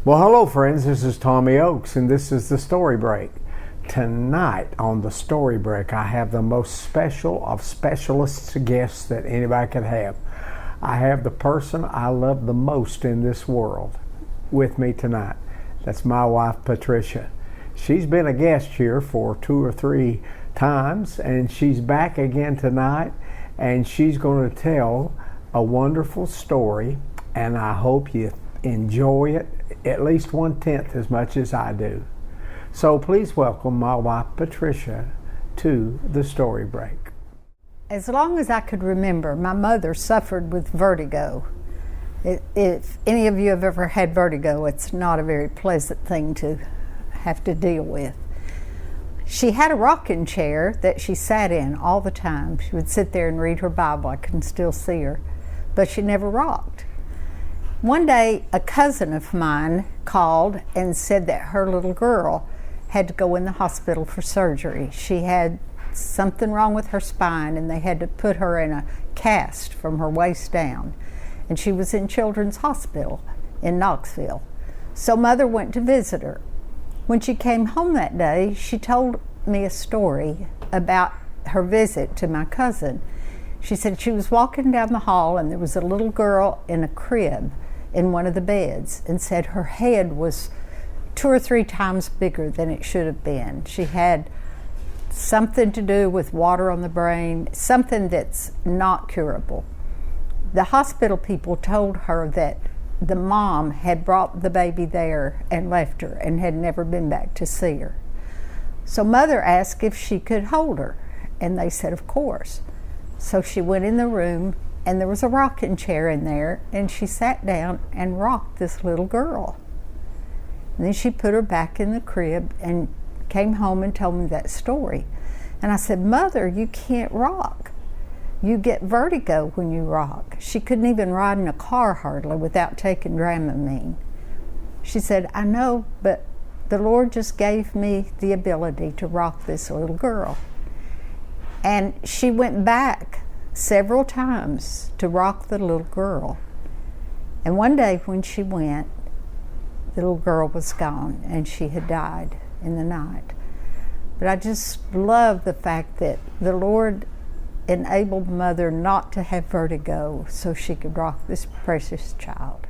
Well, hello friends, this is Tommy Oakes and this is the Story Break. Tonight on the Story Break, I have the most special of specialists guests that anybody could have. I have the person I love the most in this world with me tonight. That's my wife, Patricia. She's been a guest here for 2 or 3 times and she's back again tonight, and she's going to tell a wonderful story, and I hope you enjoy it at least 1/10 as much as I do. So please welcome my wife Patricia to the Story Break. As long as I could remember, my mother suffered with vertigo. If any of you have ever had vertigo, it's not a very pleasant thing to have to deal with. She had a rocking chair that she sat in all the time. She would sit there and read her Bible. I can still see her, but she never rocked. One day, a cousin of mine called and said that her little girl had to go in the hospital for surgery. She had something wrong with her spine and they had to put her in a cast from her waist down. And she was in Children's Hospital in Knoxville. So Mother went to visit her. When she came home that day, she told me a story about her visit to my cousin. She said she was walking down the hall and there was a little girl in a crib in one of the beds, and said her head was 2 or 3 times bigger than it should have been. She had something to do with water on the brain, something that's not curable. The hospital people told her that the mom had brought the baby there and left her and had never been back to see her. So Mother asked if she could hold her, and they said of course. So she went in the room and there was a rocking chair in there, and she sat down and rocked this little girl. And then she put her back in the crib and came home and told me that story. And I said, Mother, you can't rock. You get vertigo when you rock. She couldn't even ride in a car hardly without taking Dramamine. She said, I know, but the Lord just gave me the ability to rock this little girl. And she went back several times to rock the little girl. And one day when she went, the little girl was gone and she had died in the night. But I just love the fact that the Lord enabled Mother not to have vertigo so she could rock this precious child.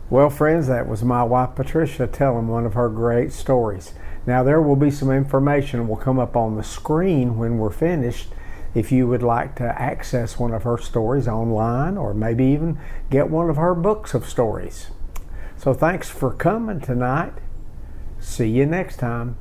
Well friends, that was my wife Patricia telling one of her great stories. Now there will be some information will come up on the screen when we're finished if you would like to access one of her stories online, or maybe even get one of her books of stories. So thanks for coming tonight. See you next time.